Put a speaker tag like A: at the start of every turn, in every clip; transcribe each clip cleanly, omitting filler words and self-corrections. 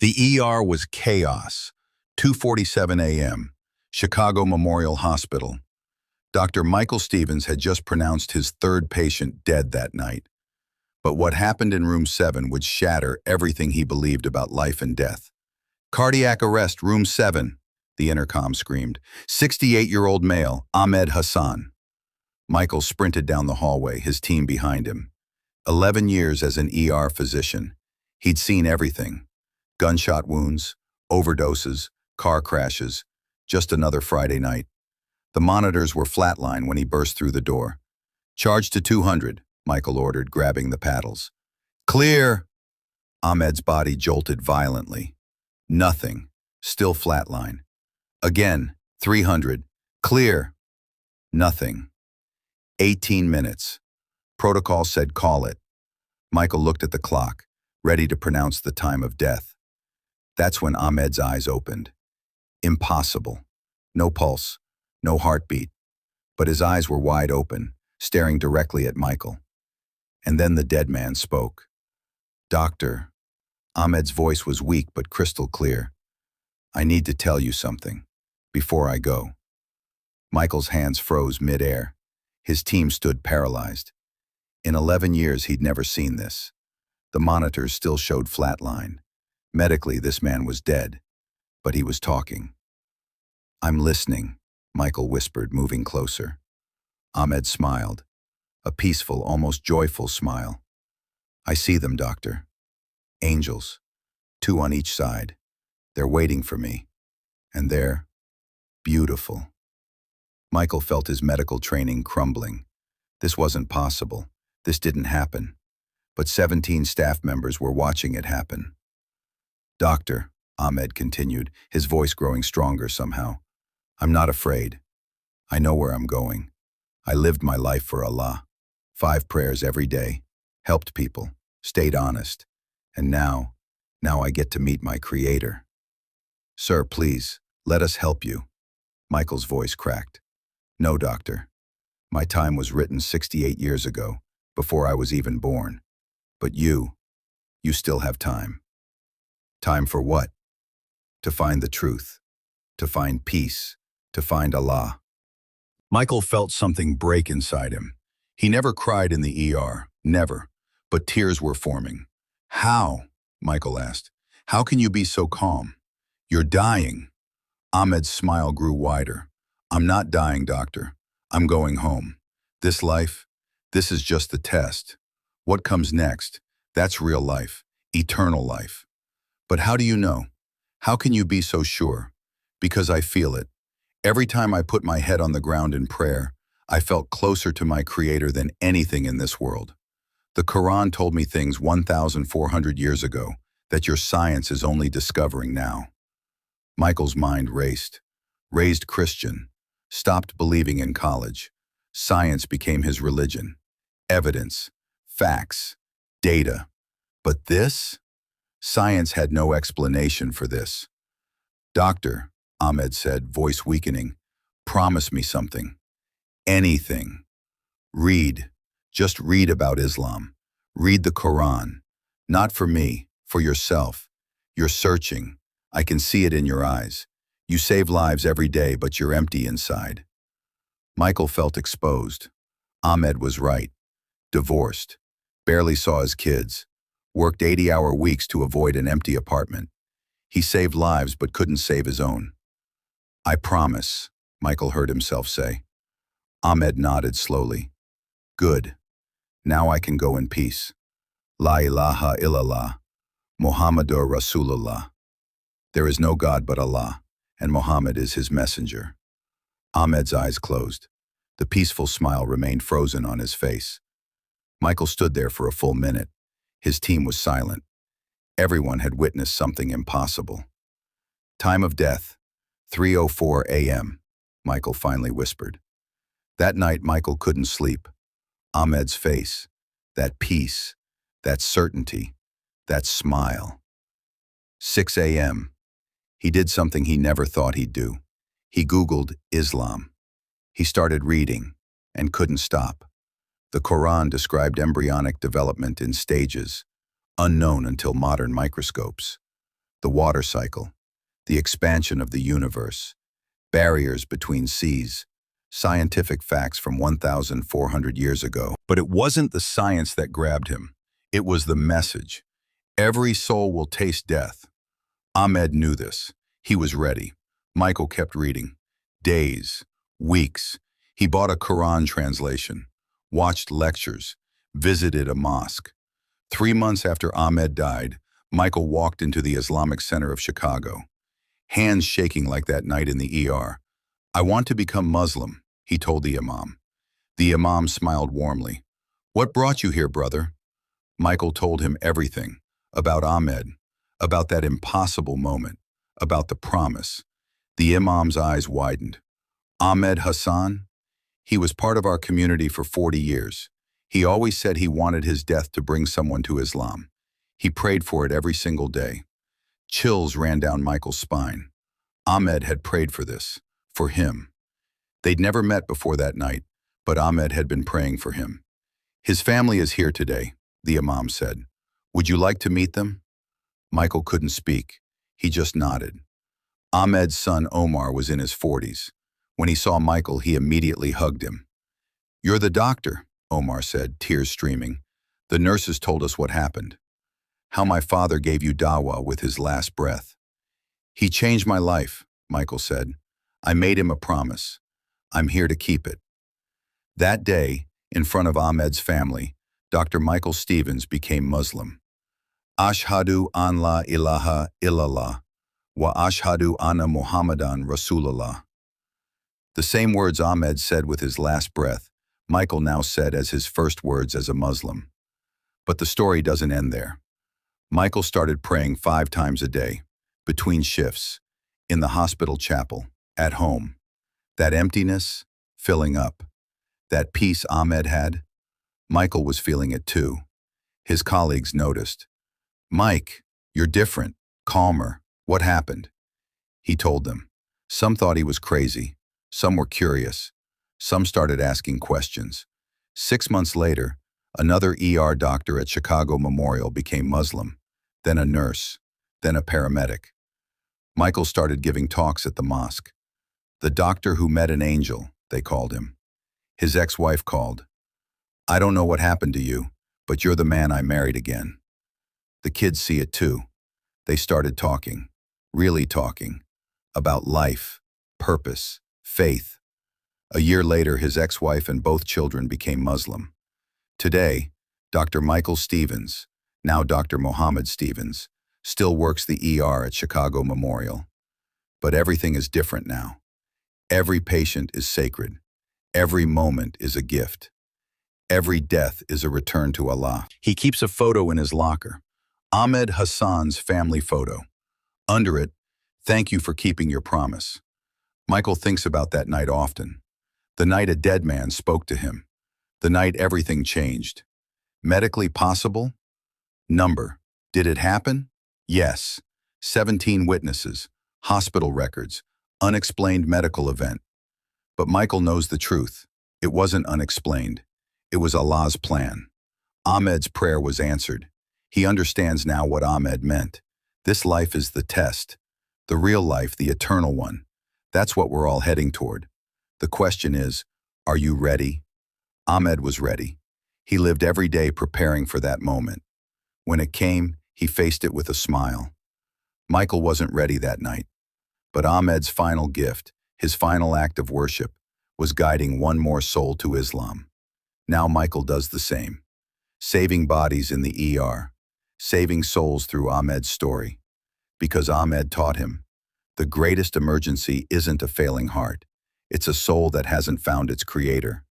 A: The ER was chaos. 2:47 a.m., Chicago Memorial Hospital. Dr. Michael Stevens had just pronounced his third patient dead that night. But what happened in room 7 would shatter everything he believed about life and death. "Cardiac arrest, room 7, the intercom screamed. 68-year-old male, Ahmed Hassan. Michael sprinted down the hallway, his team behind him. 11 years as an ER physician. He'd seen everything. Gunshot wounds, overdoses, car crashes. Just another Friday night. The monitors were flatline when he burst through the door. "Charge to 200, Michael ordered, grabbing the paddles. "Clear!" Ahmed's body jolted violently. Nothing. Still flatline. Again, 300. "Clear!" Nothing. 18 minutes. Protocol said call it. Michael looked at the clock, ready to pronounce the time of death. That's when Ahmed's eyes opened. Impossible. No pulse, no heartbeat. But his eyes were wide open, staring directly at Michael. And then the dead man spoke. "Doctor." Ahmed's voice was weak but crystal clear. "I need to tell you something, before I go." Michael's hands froze mid-air. His team stood paralyzed. In 11 years, he'd never seen this. The monitors still showed flatline. Medically, this man was dead, but he was talking. "I'm listening," Michael whispered, moving closer. Ahmed smiled, a peaceful, almost joyful smile. "I see them, doctor. Angels, 2 on each side. They're waiting for me. And they're beautiful." Michael felt his medical training crumbling. This wasn't possible. This didn't happen. But 17 staff members were watching it happen. "Doctor," Ahmed continued, his voice growing stronger somehow, "I'm not afraid. I know where I'm going. I lived my life for Allah. 5 prayers every day, helped people, stayed honest. And now I get to meet my Creator." "Sir, please, let us help you." Michael's voice cracked. "No, doctor. My time was written 68 years ago, before I was even born. But you still have time." "Time for what?" "To find the truth, to find peace, to find Allah." Michael felt something break inside him. He never cried in the ER, never, but tears were forming. "How?" Michael asked. "How can you be so calm? You're dying." Ahmed's smile grew wider. "I'm not dying, doctor. I'm going home. This life, this is just the test. What comes next, that's real life, eternal life." "But how do you know? How can you be so sure?" "Because I feel it. Every time I put my head on the ground in prayer, I felt closer to my Creator than anything in this world. The Quran told me things 1,400 years ago that your science is only discovering now." Michael's mind raced. Raised Christian, stopped believing in college. Science became his religion. Evidence, facts, data. But this? Science had no explanation for this. "Doctor," Ahmed said, voice weakening, "promise me something. Anything. Read. Just read about Islam. Read the Quran. Not for me, for yourself. You're searching. I can see it in your eyes. You save lives every day, but you're empty inside." Michael felt exposed. Ahmed was right. Divorced. Barely saw his kids. Worked 80-hour weeks to avoid an empty apartment. He saved lives but couldn't save his own. "I promise," Michael heard himself say. Ahmed nodded slowly. "Good. Now I can go in peace. La ilaha illallah. Muhammadur Rasulullah. There is no God but Allah, and Muhammad is his messenger." Ahmed's eyes closed. The peaceful smile remained frozen on his face. Michael stood there for a full minute. His team was silent. Everyone had witnessed something impossible. "Time of death, 3:04 a.m., Michael finally whispered. That night, Michael couldn't sleep. Ahmed's face, that peace, that certainty, that smile. 6 a.m. He did something he never thought he'd do. He Googled Islam. He started reading and couldn't stop. The Quran described embryonic development in stages, unknown until modern microscopes. the water cycle, the expansion of the universe, barriers between seas, scientific facts from 1,400 years ago. But it wasn't the science that grabbed him. It was the message. Every soul will taste death. Ahmed knew this. He was ready. Michael kept reading. Days, weeks. He bought a Quran translation, watched lectures, visited a mosque. 3 months after Ahmed died, Michael walked into the Islamic Center of Chicago, hands shaking like that night in the ER. "I want to become Muslim," he told the imam. The imam smiled warmly. "What brought you here, brother?" Michael told him everything, about Ahmed, about that impossible moment, about the promise. The imam's eyes widened. "Ahmed Hassan? He was part of our community for 40 years. He always said he wanted his death to bring someone to Islam. He prayed for it every single day." Chills ran down Michael's spine. Ahmed had prayed for this, for him. They'd never met before that night, but Ahmed had been praying for him. "His family is here today," the imam said. "Would you like to meet them?" Michael couldn't speak. He just nodded. Ahmed's son Omar was in his 40s. When he saw Michael, he immediately hugged him. "You're the doctor," Omar said, tears streaming. "The nurses told us what happened. How my father gave you dawah with his last breath." "He changed my life," Michael said. "I made him a promise. I'm here to keep it." That day, in front of Ahmed's family, Dr. Michael Stevens became Muslim. "Ashhadu an la ilaha illallah, wa ashhadu anna Muhammadan Rasulullah." The same words Ahmed said with his last breath, Michael now said as his first words as a Muslim. But the story doesn't end there. Michael started praying 5 times a day, between shifts, in the hospital chapel, at home. That emptiness, filling up. That peace Ahmed had, Michael was feeling it too. His colleagues noticed. "Mike, you're different, calmer. What happened?" He told them. Some thought he was crazy. Some were curious. Some started asking questions. 6 months later, another ER doctor at Chicago Memorial became Muslim, then a nurse, then a paramedic. Michael started giving talks at the mosque. "The doctor who met an angel," they called him. His ex-wife called. "I don't know what happened to you, but you're the man I married again." The kids see it too. They started talking, really talking, about life, purpose, faith. A year later, his ex-wife and both children became Muslim. Today, Dr. Michael Stevens, now Dr. Mohammed Stevens, still works the ER at Chicago Memorial. But everything is different now. Every patient is sacred. Every moment is a gift. Every death is a return to Allah. He keeps a photo in his locker. Ahmed Hassan's family photo. Under it, "Thank you for keeping your promise." Michael thinks about that night often. The night a dead man spoke to him. The night everything changed. Medically possible? Number. Did it happen? Yes. 17 witnesses, hospital records, unexplained medical event. But Michael knows the truth. It wasn't unexplained. It was Allah's plan. Ahmed's prayer was answered. He understands now what Ahmed meant. This life is the test. The real life, the eternal one. That's what we're all heading toward. The question is, are you ready? Ahmed was ready. He lived every day preparing for that moment. When it came, he faced it with a smile. Michael wasn't ready that night. But Ahmed's final gift, his final act of worship, was guiding one more soul to Islam. Now Michael does the same. Saving bodies in the ER. Saving souls through Ahmed's story. Because Ahmed taught him, the greatest emergency isn't a failing heart. It's a soul that hasn't found its creator.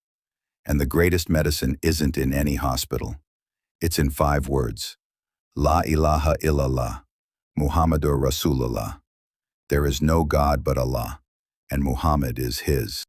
A: And the greatest medicine isn't in any hospital. It's in 5 words. La ilaha illallah, Muhammadur Rasulullah. There is no God but Allah, and Muhammad is his.